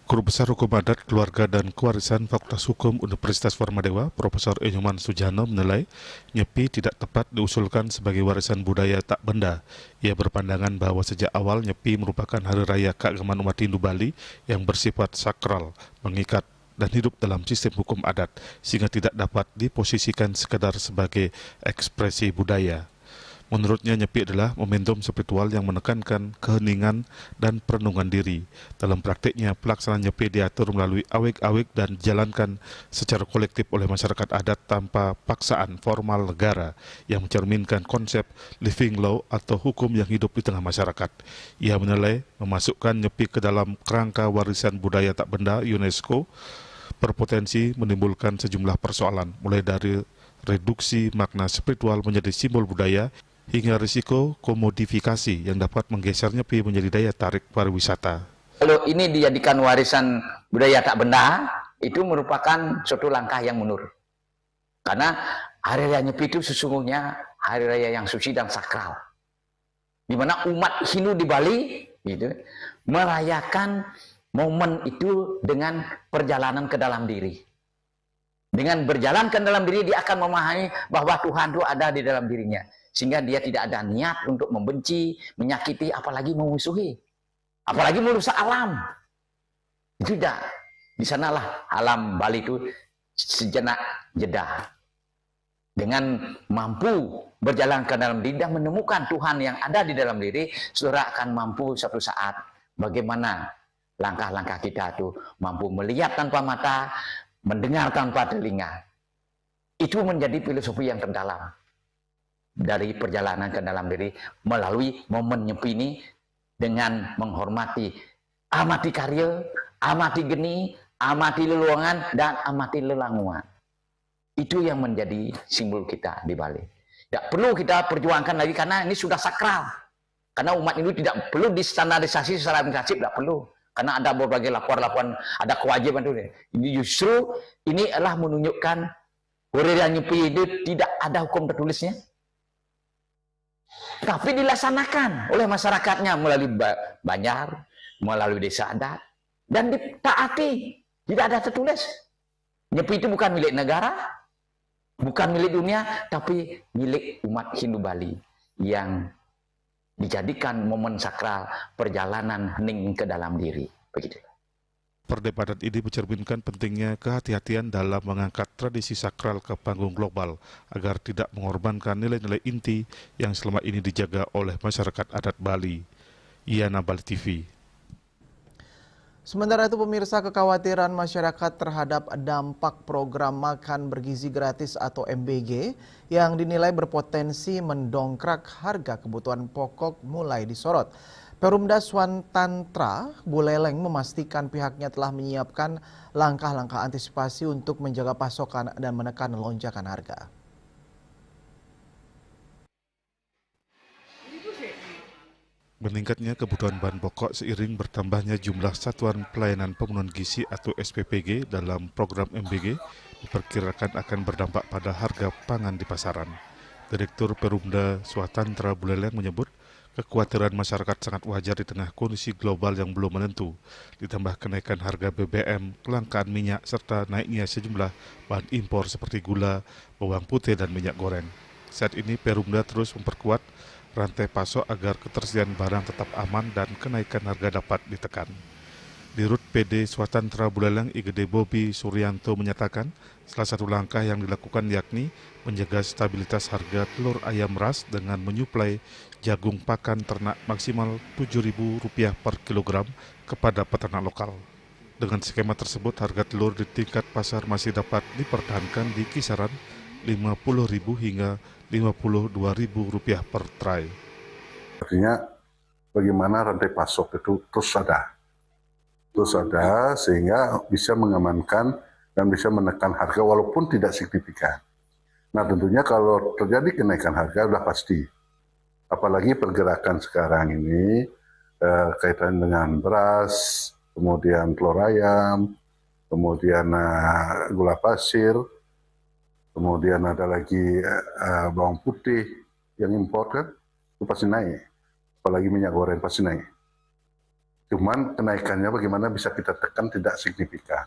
Guru Besar Hukum Adat, Keluarga dan Kewarisan Fakultas Hukum Universitas Warmadewa, Profesor Enyoman Sujano menilai Nyepi tidak tepat diusulkan sebagai warisan budaya tak benda. Ia berpandangan bahwa sejak awal Nyepi merupakan hari raya keagamaan umat Hindu Bali yang bersifat sakral, mengikat, dan hidup dalam sistem hukum adat, sehingga tidak dapat diposisikan sekadar sebagai ekspresi budaya. Menurutnya Nyepi adalah momentum spiritual yang menekankan keheningan dan perenungan diri. Dalam praktiknya, pelaksanaan Nyepi diatur melalui awik-awik dan dijalankan secara kolektif oleh masyarakat adat tanpa paksaan formal negara yang mencerminkan konsep living law atau hukum yang hidup di tengah masyarakat. Ia menilai memasukkan Nyepi ke dalam kerangka warisan budaya tak benda UNESCO berpotensi menimbulkan sejumlah persoalan, mulai dari reduksi makna spiritual menjadi simbol budaya, hingga risiko komodifikasi yang dapat menggeser Nyepi menjadi daya tarik pariwisata. Kalau ini dijadikan warisan budaya tak benda, itu merupakan suatu langkah yang mundur. Karena hari raya Nyepi itu sesungguhnya hari raya yang suci dan sakral. Di mana umat Hindu di Bali gitu, merayakan momen itu dengan perjalanan ke dalam diri. Dengan berjalan ke dalam diri, dia akan memahami bahwa Tuhan itu ada di dalam dirinya. Sehingga dia tidak ada niat untuk membenci, menyakiti, apalagi memusuhi. Apalagi merusak alam. Itu tidak. Di sanalah alam Bali itu sejenak jeda. Dengan mampu berjalan ke dalam diri dan menemukan Tuhan yang ada di dalam diri, saudara akan mampu suatu saat bagaimana langkah-langkah kita itu mampu melihat tanpa mata, mendengar tanpa telinga. Itu menjadi filosofi yang terdalam dari perjalanan ke dalam diri melalui momen Nyepi ini dengan menghormati, amati karya, amati geni, amati leluangan, dan amati lelanguan. Itu yang menjadi simbol kita di Bali. Tidak perlu kita perjuangkan lagi karena ini sudah sakral. Karena umat Hindu tidak perlu distandarisasi secara administratif, tidak perlu. Karena ada berbagai laporan-laporan, ada kewajiban itu. Ini justru ini adalah menunjukkan Hari Nyepi itu tidak ada hukum tertulisnya. Tapi dilaksanakan oleh masyarakatnya melalui banjar, melalui desa adat, dan ditaati. Tidak ada tertulis. Nyepi itu bukan milik negara, bukan milik dunia, tapi milik umat Hindu Bali yang dijadikan momen sakral perjalanan hening ke dalam diri. Begitu. Perdebatan ini mencerminkan pentingnya kehati-hatian dalam mengangkat tradisi sakral ke panggung global agar tidak mengorbankan nilai-nilai inti yang selama ini dijaga oleh masyarakat adat Bali. Iyana Bali TV. Sementara itu pemirsa, kekhawatiran masyarakat terhadap dampak program makan bergizi gratis atau MBG yang dinilai berpotensi mendongkrak harga kebutuhan pokok mulai disorot. Perumda Swantantra Buleleng memastikan pihaknya telah menyiapkan langkah-langkah antisipasi untuk menjaga pasokan dan menekan lonjakan harga. Meningkatnya kebutuhan bahan pokok seiring bertambahnya jumlah satuan pelayanan pemenuhan gizi atau SPPG dalam program MBG diperkirakan akan berdampak pada harga pangan di pasaran. Direktur Perumda Swantantra Buleleng menyebut Kekhawatiran masyarakat sangat wajar di tengah kondisi global yang belum menentu, ditambah kenaikan harga BBM, kelangkaan minyak, serta naiknya sejumlah bahan impor seperti gula, bawang putih, dan minyak goreng. Saat ini Perumda terus memperkuat rantai pasok agar ketersediaan barang tetap aman dan kenaikan harga dapat ditekan. Dirut PD Swatantra Buleleng IGD Bobi Suryanto menyatakan salah satu langkah yang dilakukan yakni menjaga stabilitas harga telur ayam ras dengan menyuplai jagung pakan ternak maksimal Rp7.000 per kilogram kepada peternak lokal. Dengan skema tersebut, harga telur di tingkat pasar masih dapat dipertahankan di kisaran Rp50.000 hingga Rp52.000 per tray. Artinya bagaimana rantai pasok itu terus ada sehingga bisa mengamankan dan bisa menekan harga walaupun tidak signifikan. Nah tentunya kalau terjadi kenaikan harga sudah pasti. Apalagi pergerakan sekarang ini kaitan dengan beras, kemudian telur ayam, kemudian gula pasir, kemudian ada lagi bawang putih yang impor kan, itu pasti naik. Apalagi minyak goreng pasti naik. Cuman kenaikannya bagaimana bisa kita tekan tidak signifikan.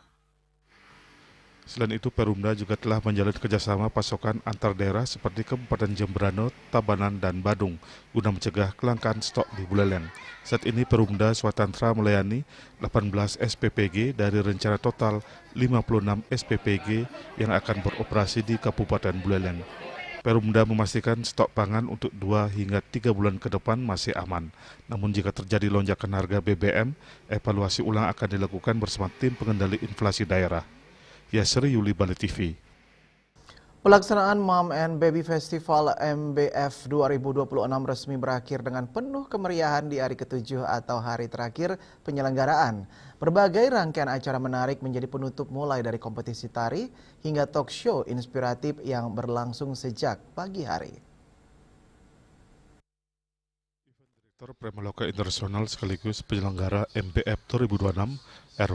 Selain itu, Perumda juga telah menjalin kerjasama pasokan antar daerah seperti Kabupaten Jemberana, Tabanan, dan Badung guna mencegah kelangkaan stok di Buleleng. Saat ini Perumda Swatantra melayani 18 SPPG dari rencana total 56 SPPG yang akan beroperasi di Kabupaten Buleleng. Perumda memastikan stok pangan untuk 2 hingga 3 bulan ke depan masih aman. Namun jika terjadi lonjakan harga BBM, evaluasi ulang akan dilakukan bersama tim pengendali inflasi daerah. Yasri Yuli, Bali TV. Pelaksanaan Mom and Baby Festival MBF 2026 resmi berakhir dengan penuh kemeriahan di hari ke-7 atau hari terakhir penyelenggaraan. Berbagai rangkaian acara menarik menjadi penutup mulai dari kompetisi tari hingga talk show inspiratif yang berlangsung sejak pagi hari. Direktur Primaloka Internasional sekaligus penyelenggara MBF 2026,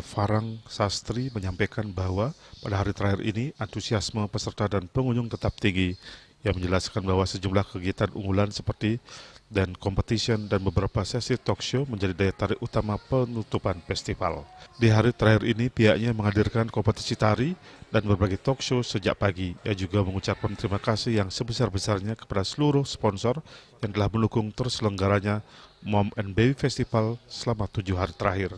Farang Sastri menyampaikan bahwa pada hari terakhir ini antusiasme peserta dan pengunjung tetap tinggi. Ia menjelaskan bahwa sejumlah kegiatan unggulan seperti dan competition dan beberapa sesi talk show menjadi daya tarik utama penutupan festival. Di hari terakhir ini pihaknya menghadirkan kompetisi tari dan berbagai talk show sejak pagi. Ia juga mengucapkan terima kasih yang sebesar-besarnya kepada seluruh sponsor yang telah mendukung terselenggaranya Mom and Baby Festival selama 7 hari terakhir.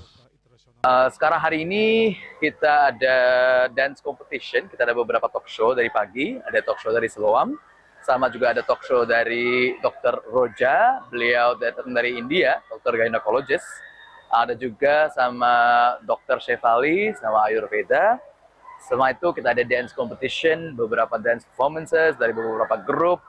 Sekarang hari ini kita ada dance competition, kita ada beberapa talk show dari pagi, ada talk show dari Siloam, sama juga ada talk show dari Dr. Roja, beliau datang dari India, dokter gynecologist. Ada juga sama Dr. Shefali, sama Ayurveda. Semua itu kita ada dance competition, beberapa dance performances dari beberapa grup.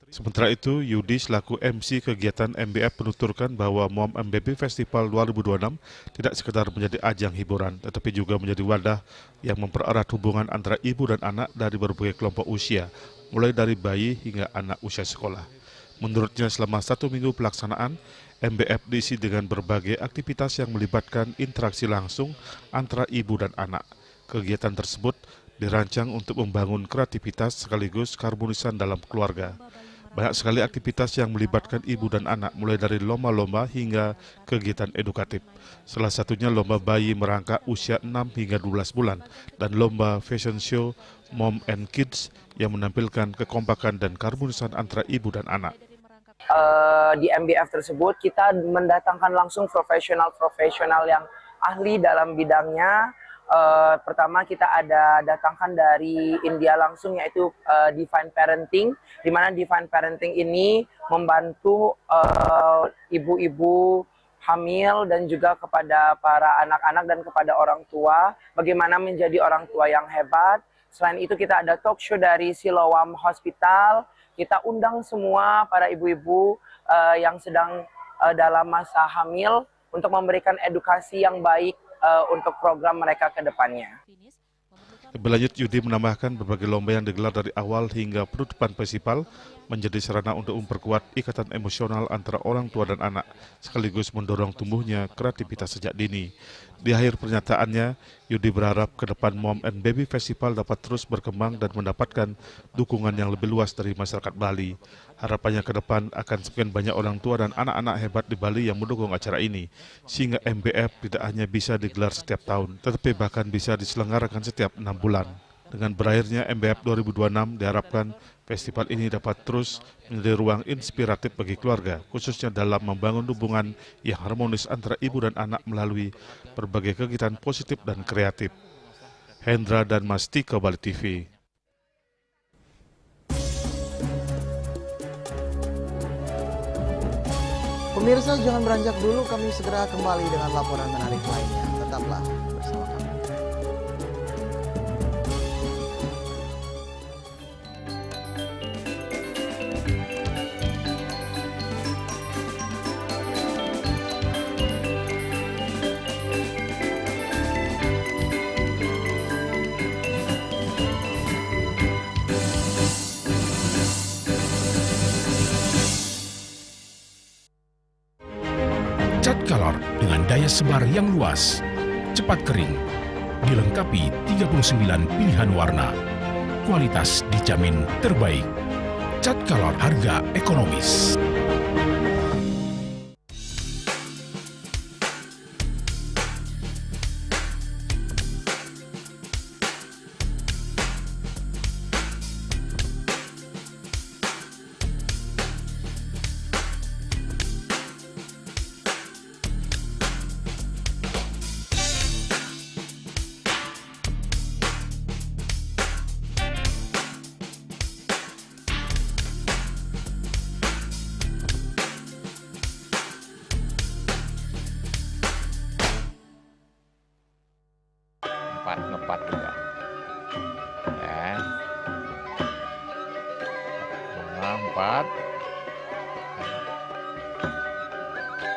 Sementara itu, Yudi selaku MC kegiatan MBF menuturkan bahwa Mom and Baby Festival 2026 tidak sekedar menjadi ajang hiburan, tetapi juga menjadi wadah yang mempererat hubungan antara ibu dan anak dari berbagai kelompok usia, mulai dari bayi hingga anak usia sekolah. Menurutnya selama 1 minggu pelaksanaan, MBF diisi dengan berbagai aktivitas yang melibatkan interaksi langsung antara ibu dan anak. Kegiatan tersebut dirancang untuk membangun kreativitas sekaligus keharmonisan dalam keluarga. Banyak sekali aktivitas yang melibatkan ibu dan anak, mulai dari lomba-lomba hingga kegiatan edukatif. Salah satunya lomba bayi merangkak usia 6 hingga 12 bulan, dan lomba fashion show Mom and Kids yang menampilkan kekompakan dan keharmonisan antara ibu dan anak. Di MBF tersebut kita mendatangkan langsung profesional-profesional yang ahli dalam bidangnya. Pertama kita ada datangkan dari India langsung, yaitu Divine Parenting, di mana Divine Parenting ini membantu ibu-ibu hamil dan juga kepada para anak-anak dan kepada orang tua bagaimana menjadi orang tua yang hebat. Selain itu kita ada talk show dari Siloam Hospital. Kita undang semua para ibu-ibu yang sedang dalam masa hamil untuk memberikan edukasi yang baik untuk program mereka ke depannya. Lebih lanjut, Yudi menambahkan berbagai lomba yang digelar dari awal hingga penutupan festival menjadi sarana untuk memperkuat ikatan emosional antara orang tua dan anak, sekaligus mendorong tumbuhnya kreativitas sejak dini. Di akhir pernyataannya, Yudi berharap ke depan Mom and Baby Festival dapat terus berkembang dan mendapatkan dukungan yang lebih luas dari masyarakat Bali. Harapannya ke depan akan semakin banyak orang tua dan anak-anak hebat di Bali yang mendukung acara ini, sehingga MBF tidak hanya bisa digelar setiap tahun, tetapi bahkan bisa diselenggarakan setiap 6 bulan. Dengan berakhirnya MBF 2026, diharapkan festival ini dapat terus menjadi ruang inspiratif bagi keluarga, khususnya dalam membangun hubungan yang harmonis antara ibu dan anak melalui berbagai kegiatan positif dan kreatif. Hendra dan Mastika, Bali TV. Pemirsa, jangan beranjak dulu, kami segera kembali dengan laporan menarik lainnya. Tetaplah bersama kami. Cat Color dengan daya sebar yang luas, cepat kering, dilengkapi 39 pilihan warna. Kualitas dijamin terbaik. Cat Color harga ekonomis. ngepat juga ya. Bunga 4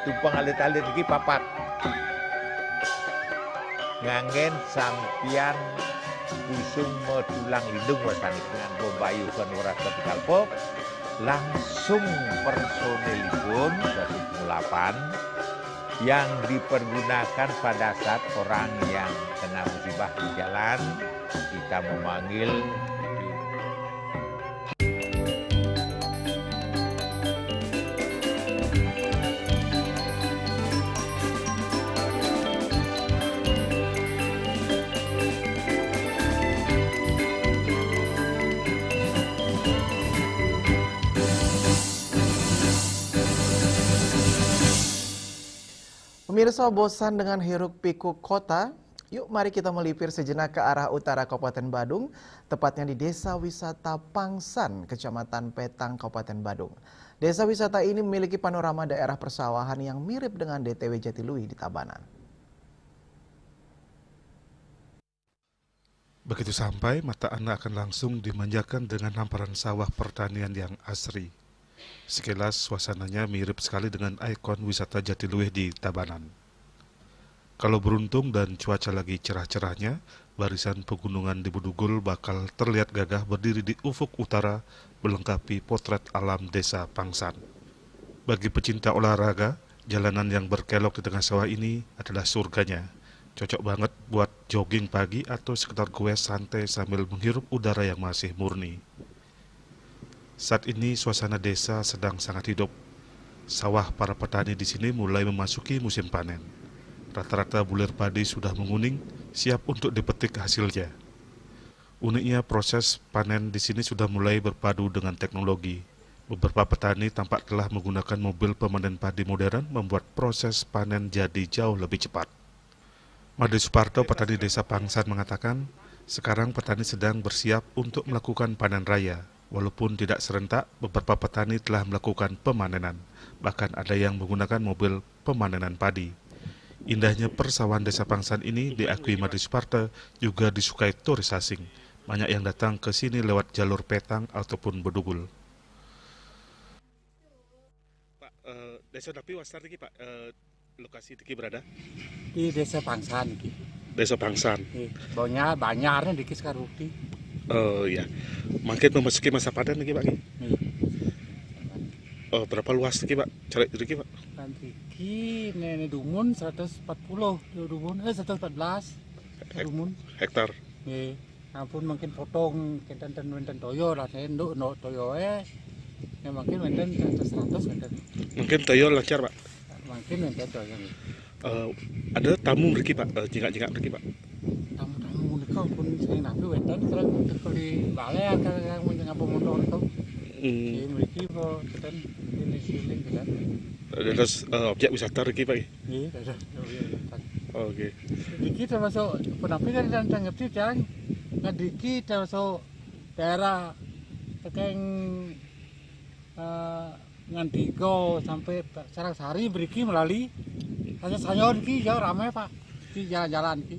tumpang alit-alit lagi papat ngangen sampian busung medulang lindung wasani dengan bombayu kan ora ketikal pop langsung personelipun 108 yang dipergunakan pada saat orang yang kena musibah di jalan kita memanggil Pemirsa, bosan dengan hiruk pikuk kota? Yuk mari kita melipir sejenak ke arah utara Kabupaten Badung, tepatnya di Desa Wisata Pangsan, Kecamatan Petang, Kabupaten Badung. Desa wisata ini memiliki panorama daerah persawahan yang mirip dengan DTW Jatiluwih di Tabanan. Begitu sampai, mata Anda akan langsung dimanjakan dengan hamparan sawah pertanian yang asri. Sekilas suasananya mirip sekali dengan ikon wisata Jatiluwih di Tabanan. Kalau beruntung dan cuaca lagi cerah-cerahnya, barisan pegunungan di Budugul bakal terlihat gagah berdiri di ufuk utara melengkapi potret alam desa Pangsan. Bagi pecinta olahraga, jalanan yang berkelok di tengah sawah ini adalah surganya. Cocok banget buat jogging pagi atau sekedar goes santai sambil menghirup udara yang masih murni. Saat ini suasana desa sedang sangat hidup. Sawah para petani di sini mulai memasuki musim panen. Rata-rata bulir padi sudah menguning, siap untuk dipetik hasilnya. Uniknya proses panen di sini sudah mulai berpadu dengan teknologi. Beberapa petani tampak telah menggunakan mobil pemanen padi modern membuat proses panen jadi jauh lebih cepat. Made Suparto, petani desa Pangsan mengatakan, sekarang petani sedang bersiap untuk melakukan panen raya. Walaupun tidak serentak, beberapa petani telah melakukan pemanenan. Bahkan ada yang menggunakan mobil pemanenan padi. Indahnya persawahan desa Pangsan ini diakui Made Suparto juga disukai turis asing. Banyak yang datang ke sini lewat jalur Petang ataupun Bedugul. Pak, desa Dapi Wastar ini Pak, lokasi ini berada? Di desa Pangsan. Desa Pangsan. Baunya banyaknya dikit sekarang. Oh iya, makin memasuki masa panen nih Pak. Oh, berapa luas nih Pak? Cari Pak? Mriki nenek Dumun 140, Dumun 114 Dumun. Hektar. Nggih. Ampun mungkin potong wenten toyo lah saya nduk no toyo ya mungkin wenten 100 wenten. Mungkin toyo lancar, Pak. Mungkin wenten toyo. Ada tamu mriki, Pak. Jingak-jingak mriki, Pak. Tamu niku pun sing nabi wenten terus kuli balai kan mun ngapa motor niku. Mriki po wenten keliling kan. Terus objek wisata mriki, Pak. Nggih, ada. Oke. Diki termasuk penampilan dan ngerti kan. Ngadiki termasuk daerah tekeng Ngandiko sampai Sarangsari beriki melalui hanya saya iki ya ramai Pak di jalan-jalan iki.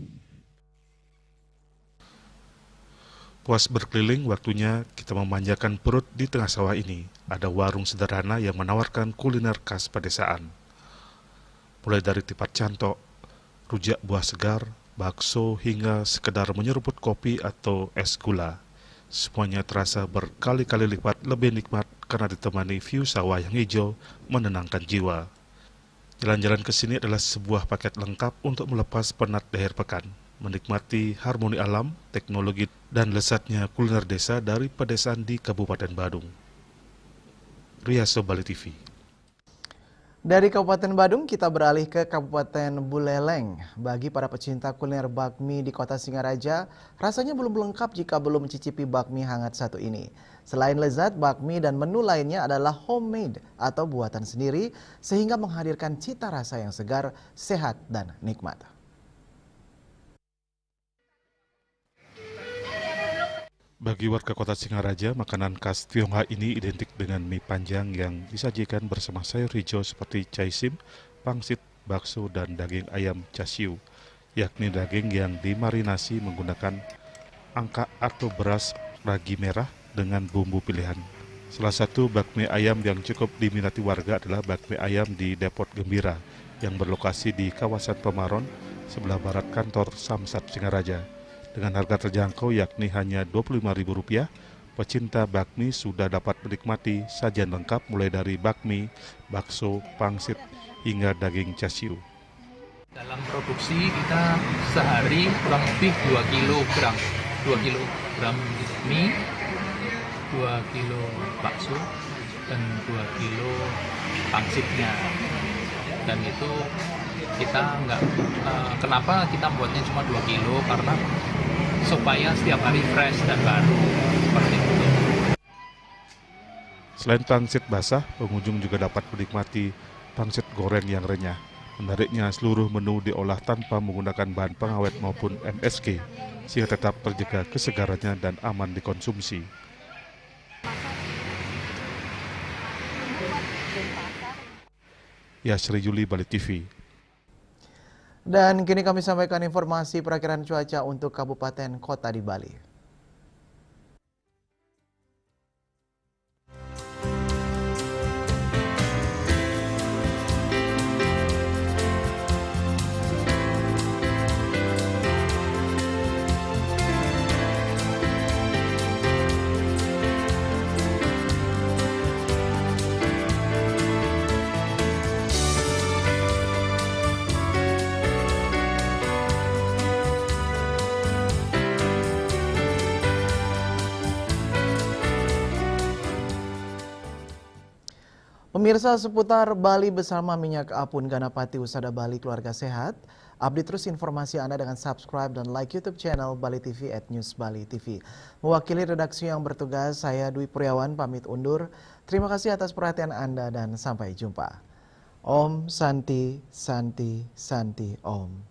Puas berkeliling, waktunya kita memanjakan perut di tengah sawah ini. Ada warung sederhana yang menawarkan kuliner khas pedesaan. Mulai dari tipat cantok, rujak buah segar, bakso, hingga sekedar menyeruput kopi atau es gula. Semuanya terasa berkali-kali lipat lebih nikmat karena ditemani view sawah yang hijau menenangkan jiwa. Jalan-jalan ke sini adalah sebuah paket lengkap untuk melepas penat di akhir pekan, menikmati harmoni alam, teknologi, dan lezatnya kuliner desa dari pedesaan di Kabupaten Badung. Riyaso, Bali TV. Dari Kabupaten Badung kita beralih ke Kabupaten Buleleng. Bagi para pecinta kuliner bakmi di Kota Singaraja, rasanya belum lengkap jika belum mencicipi bakmi hangat satu ini. Selain lezat, bakmi dan menu lainnya adalah homemade atau buatan sendiri sehingga menghadirkan cita rasa yang segar, sehat, dan nikmat. Bagi warga Kota Singaraja, makanan khas Tionghoa ini identik dengan mie panjang yang disajikan bersama sayur hijau seperti caisim, pangsit, bakso, dan daging ayam chasiu, yakni daging yang dimarinasi menggunakan angka atau beras ragi merah dengan bumbu pilihan. Salah satu bakmi ayam yang cukup diminati warga adalah bakmi ayam di Depot Gembira yang berlokasi di kawasan Pemaron, sebelah barat kantor Samsat Singaraja. Dengan harga terjangkau yakni hanya Rp25.000, pecinta bakmi sudah dapat menikmati sajian lengkap mulai dari bakmi, bakso, pangsit, hingga daging chasiu. Dalam produksi kita sehari kurang lebih 2 kilogram mie, 2 kilo bakso, dan 2 kilo pangsitnya. Dan itu kita kenapa kita buatnya cuma 2 kilo, karena supaya setiap hari fresh dan baru seperti itu. Selain pangsit basah, pengunjung juga dapat menikmati pangsit goreng yang renyah. Menariknya, seluruh menu diolah tanpa menggunakan bahan pengawet maupun MSG, sehingga tetap terjaga kesegarannya dan aman dikonsumsi. Ya, Sri Yuli, Bali TV. Dan kini kami sampaikan informasi perakiraan cuaca untuk kabupaten kota di Bali. Pemirsa, seputar Bali bersama Minyak Apun Ganapati Usada Bali Keluarga Sehat. Update terus informasi Anda dengan subscribe dan like YouTube channel Bali TV @newsbali.tv. Mewakili redaksi yang bertugas, saya Dwi Priawan pamit undur. Terima kasih atas perhatian Anda dan sampai jumpa. Om Santi Santi Santi Om.